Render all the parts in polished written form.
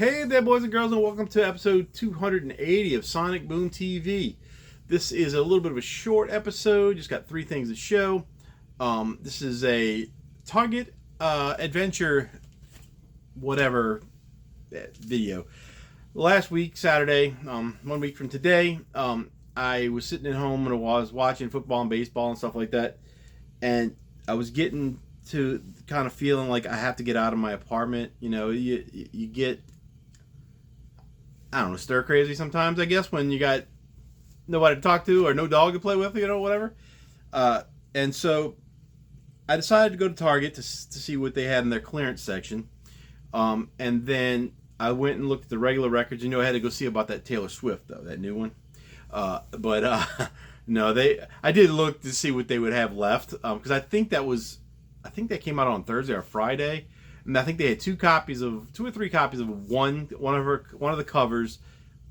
Hey there, boys and girls, and welcome to episode 280 of Sonic Boom TV. This is a little bit of a short episode, just got three things to show. This is a Target adventure, whatever, video. Last week, Saturday, 1 week from today, I was sitting at home and I was watching football and baseball and stuff like that, and I was getting to kind of feeling like I have to get out of my apartment. You know, you get, I don't know, stir crazy sometimes, I guess, when you got nobody to talk to or no dog to play with, you know, whatever. And so I decided to go to Target to see what they had in their clearance section. And then I went and looked at the regular records. You know, I had to go see about that Taylor Swift, though, that new one. No, I did look to see what they would have left, because I think that came out on Thursday or Friday. And I think they had two or three copies of one of the covers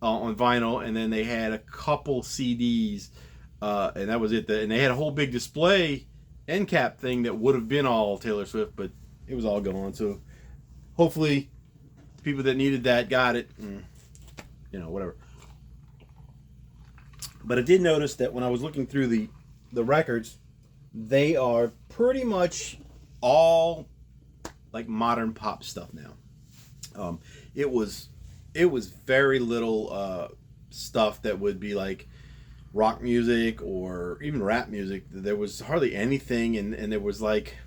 on vinyl, and then they had a couple CDs, and that was it. And they had a whole big display end cap thing that would have been all Taylor Swift, but it was all gone. So hopefully, the people that needed that got it. And, you know, whatever. But I did notice that when I was looking through the records, they are pretty much all like modern pop stuff now. It was very little stuff that would be like rock music or even rap music. There was hardly anything, and there was like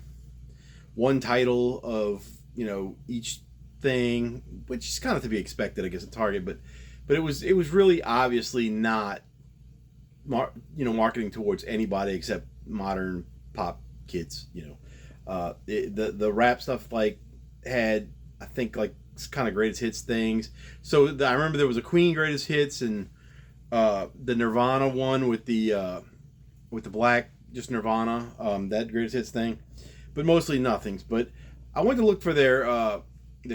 one title of, you know, each thing, which is kind of to be expected, I guess, at Target. But it was really obviously not marketing towards anybody except modern pop kids, you know. The rap stuff like had, I think, like kind of greatest hits things. So I remember there was a Queen greatest hits, and the Nirvana one with the black, just Nirvana, that greatest hits thing, but mostly nothings. But I went to look for their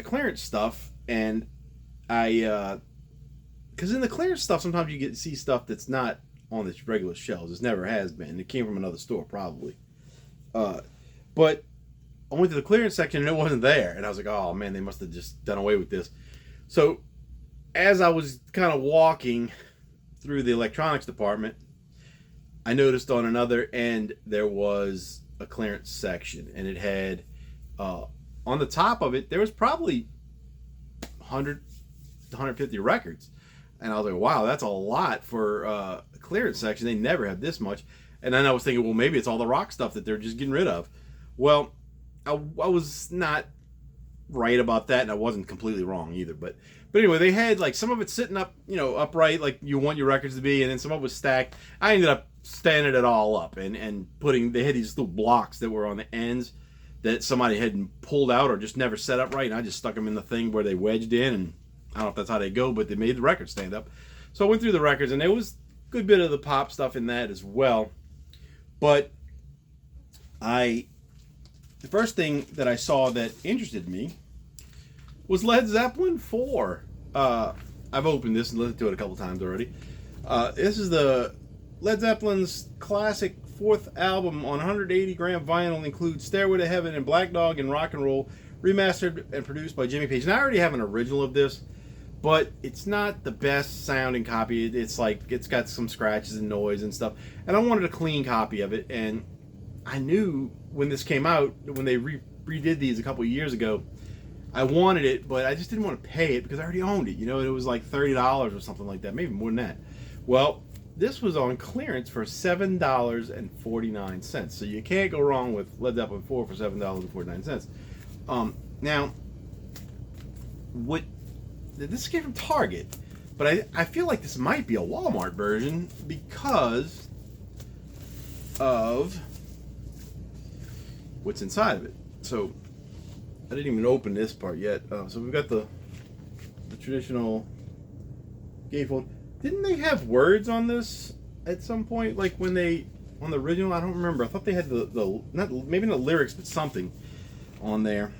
clearance stuff, and I because in the clearance stuff sometimes you see stuff that's not on the regular shelves. It never has been. It came from another store probably. But I went to the clearance section and it wasn't there. And I was like, oh man, they must have just done away with this. So as I was kind of walking through the electronics department, I noticed on another end there was a clearance section. And it had, on the top of it, there was probably 100 to 150 records. And I was like, wow, that's a lot for a clearance section. They never have this much. And then I was thinking, well, maybe it's all the rock stuff that they're just getting rid of. Well, I was not right about that, and I wasn't completely wrong either. But anyway, they had like some of it sitting up, you know, upright, like you want your records to be, and then some of it was stacked. I ended up standing it all up and they had these little blocks that were on the ends that somebody had pulled out or just never set up right, and I just stuck them in the thing where they wedged in, and I don't know if that's how they go, but they made the records stand up. So I went through the records, and there was a good bit of the pop stuff in that as well. But the first thing that I saw that interested me was Led Zeppelin 4. I've opened this and listened to it a couple times already. This is the Led Zeppelin's classic fourth album on 180-gram vinyl. Includes Stairway to Heaven and Black Dog and Rock and Roll, remastered and produced by Jimmy Page. And I already have an original of this, but it's not the best sounding copy. It's like, it's got some scratches and noise and stuff. And I wanted a clean copy of it. And I knew when this came out, when they redid these a couple of years ago, I wanted it, but I just didn't want to pay it because I already owned it. You know, it was like $30 or something like that, maybe more than that. Well, this was on clearance for $7.49. So you can't go wrong with Led Zeppelin 4 for $7.49. Now, this came from Target, but I feel like this might be a Walmart version because of what's inside of it. So I didn't even open this part yet. So we've got the traditional gatefold. Didn't they have words on this at some point? Like when on the original, I don't remember. I thought they had maybe not lyrics, but something on there.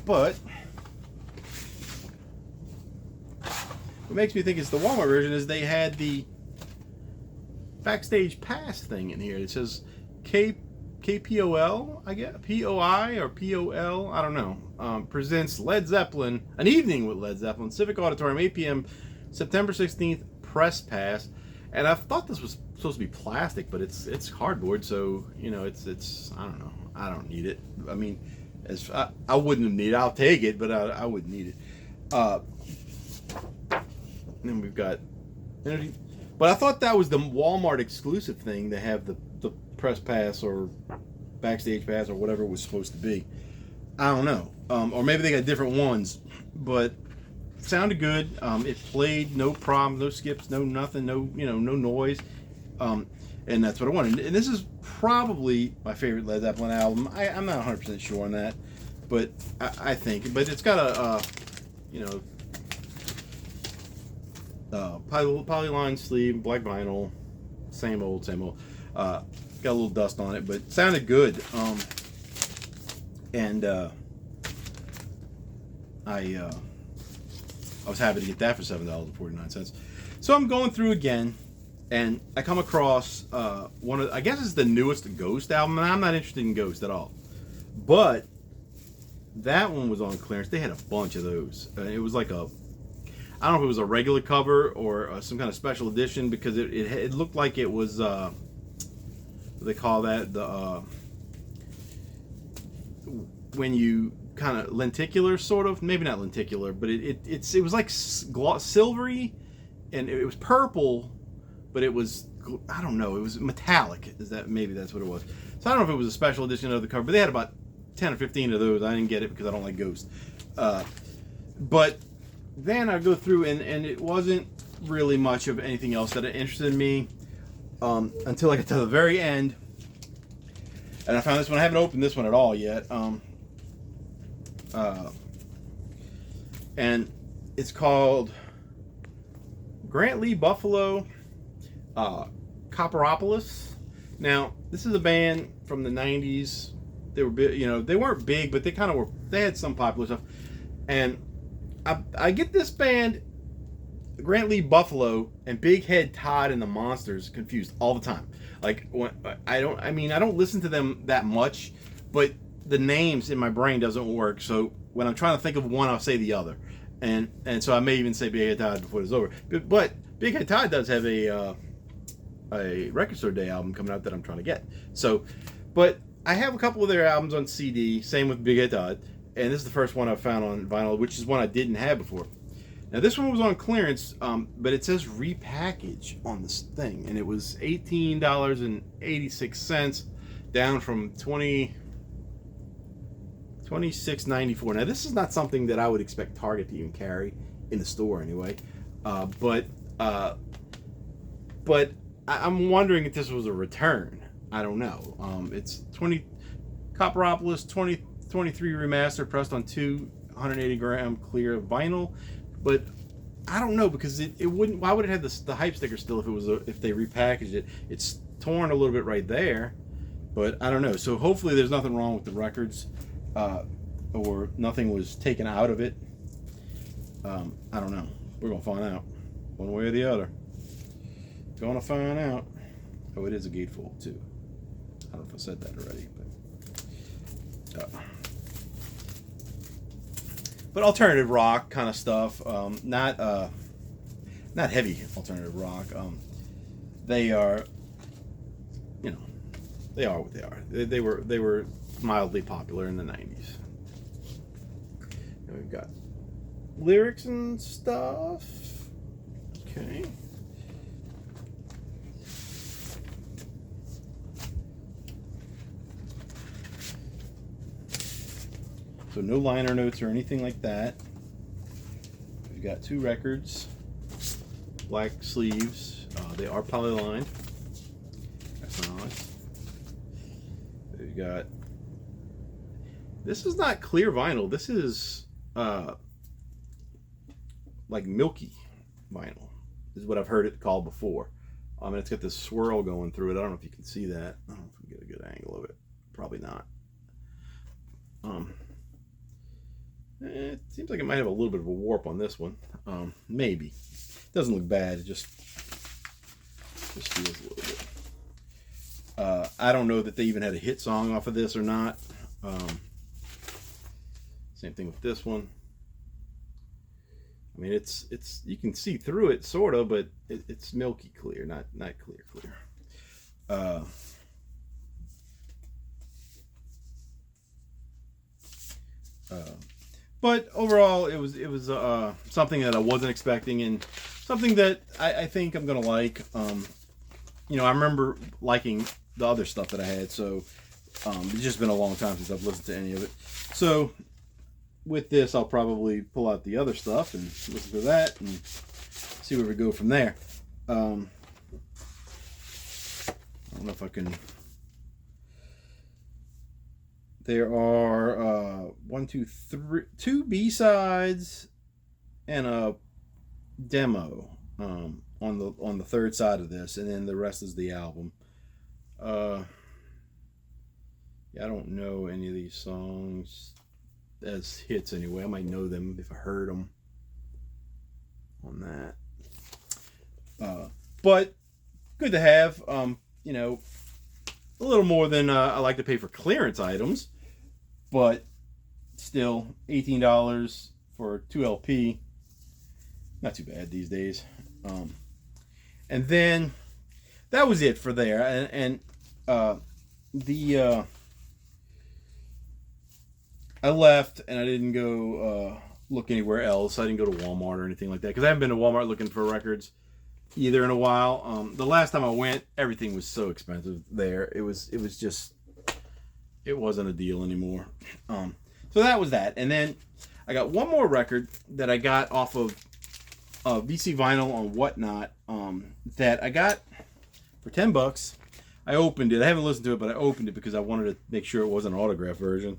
But what makes me think it's the Walmart version is they had the backstage pass thing in here. It says KPOL, I guess, POI or POL, I don't know, presents Led Zeppelin, An Evening with Led Zeppelin, Civic Auditorium, 8 p.m., September 16th, press pass. And I thought this was supposed to be plastic, but it's cardboard, so, you know, it's I don't know. I don't need it. I mean, I wouldn't need it. I'll take it, but I wouldn't need it. Then we've got energy. But I thought that was the Walmart exclusive thing to have the press pass or backstage pass or whatever it was supposed to be. I don't know. Or maybe they got different ones. But sounded good. It played, no problem, no skips, no nothing, no noise. And that's what I wanted. And this is probably my favorite Led Zeppelin album. I'm not 100% sure on that, but I think. But it's got a polyline sleeve, black vinyl, same old. Got a little dust on it, but sounded good. I was happy to get that for $7.49. So I'm going through again, and I come across one of, I guess it's the newest Ghost album, and I'm not interested in Ghost at all, but that one was on clearance. They had a bunch of those. It was like I don't know if it was a regular cover or some kind of special edition, because it looked like it was what do they call that, the when you kind of lenticular, sort of, maybe not lenticular, but it was like silvery, and it was purple, but it was, I don't know, it was metallic. Maybe that's what it was. So I don't know if it was a special edition of the cover, but they had about 10 or 15 of those. I didn't get it because I don't like Ghost. But then I go through, and it wasn't really much of anything else that interested me until I got to the very end, and I found this one. I haven't opened this one at all yet. And it's called Grant Lee Buffalo Copperopolis. Now, this is a band from the 90s. They were big, they weren't big, but they kind of were. They had some popular stuff. And I get this band, Grant Lee Buffalo, and Big Head Todd and the Monsters confused all the time. Like, I don't listen to them that much, but the names in my brain doesn't work. So when I'm trying to think of one, I'll say the other. And so I may even say Big Head Todd before it's over. But Big Head Todd does have a Record Store Day album coming out that I'm trying to get. So, but I have a couple of their albums on CD. Same with Big Head Todd. And this is the first one I found on vinyl, which is one I didn't have before. Now, this one was on clearance, but it says repackage on this thing. And it was $18.86, down from $26.94. Now, this is not something that I would expect Target to even carry in the store anyway. But I'm wondering if this was a return. I don't know. It's Copperopolis 2023 remaster, pressed on 280-gram clear vinyl. But I don't know, because it wouldn't. Why would it have the hype sticker still if they repackaged it? It's torn a little bit right there, but I don't know. So hopefully there's nothing wrong with the records, or nothing was taken out of it. I don't know. We're gonna find out, one way or the other. Gonna find out. Oh, it is a gatefold too. I don't know if I said that already, but alternative rock kind of stuff. Not heavy alternative rock. They are, they are what they are. They were mildly popular in the 90s. And we've got lyrics and stuff. Okay. So no liner notes or anything like that. We've got 2 records, black sleeves. They are polylined. That's nice. We've got. This is not clear vinyl. This is like milky vinyl, is what I've heard it called before. And it's got this swirl going through it. I don't know if you can see that. I don't know if we can get a good angle of it. Probably not. It seems like it might have a little bit of a warp on this one. Maybe. It doesn't look bad. It just feels a little bit. I don't know that they even had a hit song off of this or not. Same thing with this one. I mean, it's you can see through it sort of, but it's milky clear, not clear. But overall, it was something that I wasn't expecting, and something that I think I'm gonna like. You know, I remember liking the other stuff that I had, so it's just been a long time since I've listened to any of it. So with this, I'll probably pull out the other stuff and listen to that and see where we go from there. I don't know if I can. There are 2 B-sides and a demo on the third side of this, and then the rest is the album. Yeah, I don't know any of these songs as hits anyway. I might know them if I heard them on that. But good to have. You know, a little more than I like to pay for clearance items, but still $18 for 2 LP. Not too bad these days. And then that was it for there. And I left and I didn't go look anywhere else. I didn't go to Walmart or anything like that because I haven't been to Walmart looking for records either in a while. The last time I went, everything was so expensive there. It wasn't a deal anymore. So that was that. And then I got one more record that I got off of VC Vinyl on Whatnot that I got for $10. I opened it. I haven't listened to it, but I opened it because I wanted to make sure it wasn't an autograph version.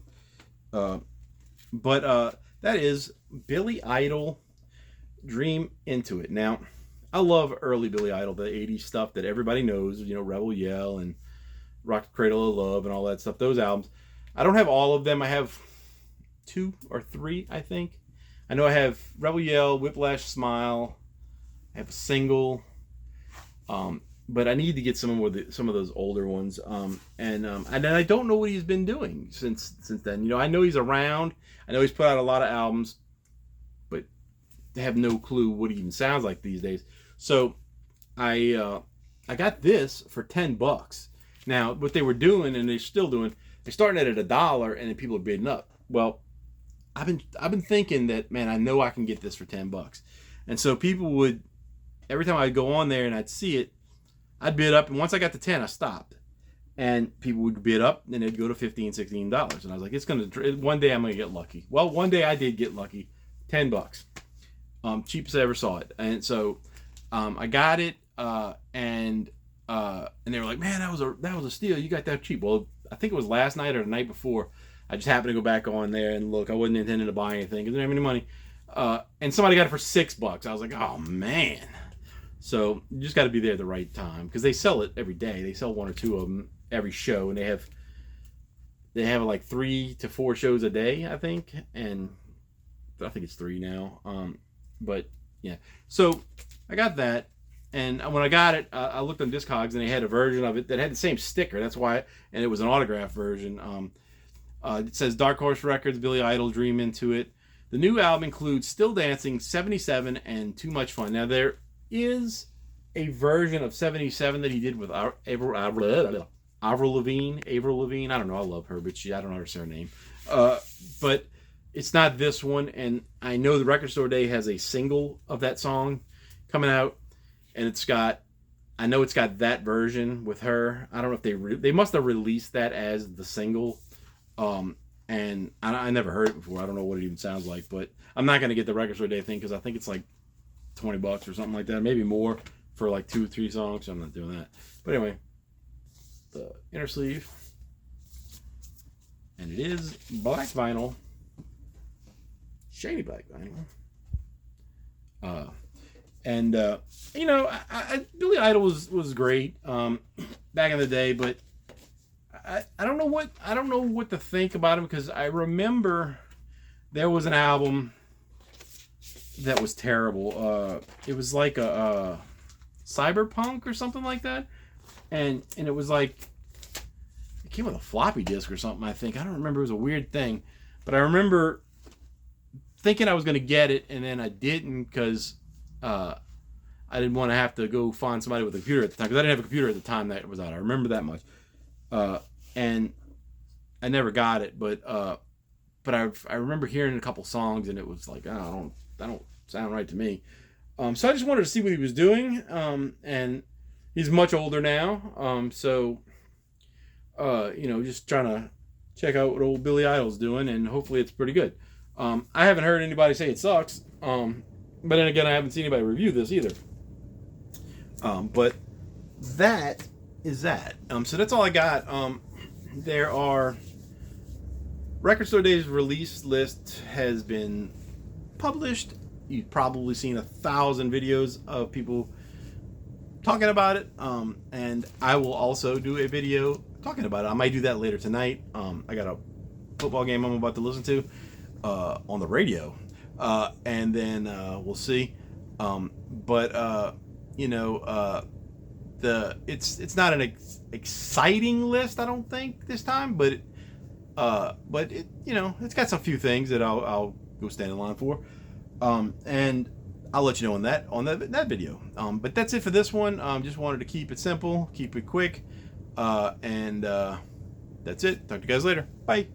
But that is Billy Idol, Dream Into It. Now, I love early Billy Idol, the 80s stuff that everybody knows, you know, Rebel Yell and Rock the Cradle of Love and all that stuff, those albums. I don't have all of them. I have 2 or 3, I think. I know I have Rebel Yell, Whiplash Smile. I have a single. But I need to get some of those older ones. And I don't know what he's been doing since then. You know, I know he's around. I know he's put out a lot of albums, but I have no clue what he even sounds like these days. So I got this for $10. Now, what they were doing, and they're still doing, they're starting at $1, and then people are bidding up. Well, I've been thinking that, man, I know I can get this for $10, and so people would, every time I'd go on there and I'd see it, I'd bid up, and once I got to 10, I stopped, and people would bid up, and it'd go to $15, $16, and I was like, one day I'm gonna get lucky. Well, one day I did get lucky, $10, cheapest I ever saw it, and so I got it, and they were like, man, that was a steal. You got that cheap. Well, I think it was last night or the night before. I just happened to go back on there and look. I wasn't intending to buy anything because I didn't have any money. And somebody got it for $6. I was like, oh man. So you just got to be there at the right time because they sell it every day. They sell 1 or 2 of them every show, and they have like 3 to 4 shows a day, I think, and I think it's 3 now. But yeah, so I got that. And when I got it, I looked on Discogs, and they had a version of it that had the same sticker. That's why, and it was an autograph version. It says Dark Horse Records, Billy Idol, Dream Into It. The new album includes Still Dancing, 77, and Too Much Fun. Now, there is a version of 77 that he did with Avril Lavigne. I don't know. I love her, but I don't know her surname. But it's not this one. And I know the Record Store Day has a single of that song coming out. And I know it's got that version with her. I don't know if they must have released that as the single. And I never heard it before. I don't know what it even sounds like, but I'm not going to get the Record Store Day thing because I think it's like $20 or something like that, maybe more for like 2 or 3 songs. So I'm not doing that. But anyway, the inner sleeve, and it is black vinyl, shady black vinyl. You know, Billy Idol was great back in the day, but I don't know what to think about him because I remember there was an album that was terrible. It was like a cyberpunk or something like that, and it was like came with a floppy disk or something, I think. I don't remember. It was a weird thing. But I remember thinking I was going to get it, and then I didn't because I didn't want to have to go find somebody with a computer at the time, because I didn't have a computer at the time that it was out. I remember that much. And I never got it, but I remember hearing a couple songs, and it was like, oh, that don't sound right to me. So I just wanted to see what he was doing, and he's much older now, so just trying to check out what old Billy Idol's doing, and hopefully it's pretty good. I haven't heard anybody say it sucks, but then again, I haven't seen anybody review this either. But that is that. So that's all I got. There are Record Store Days release list has been published. You've probably seen 1,000 videos of people talking about it, and I will also do a video talking about it. I might do that later tonight. I got a football game I'm about to listen to on the radio, and then we'll see. It's not an exciting list, I don't think, this time, but it it's got some few things that I'll go stand in line for, and I'll let you know on that video. But that's it for this one. Just wanted to keep it simple, keep it quick, and that's it. Talk to you guys later. Bye.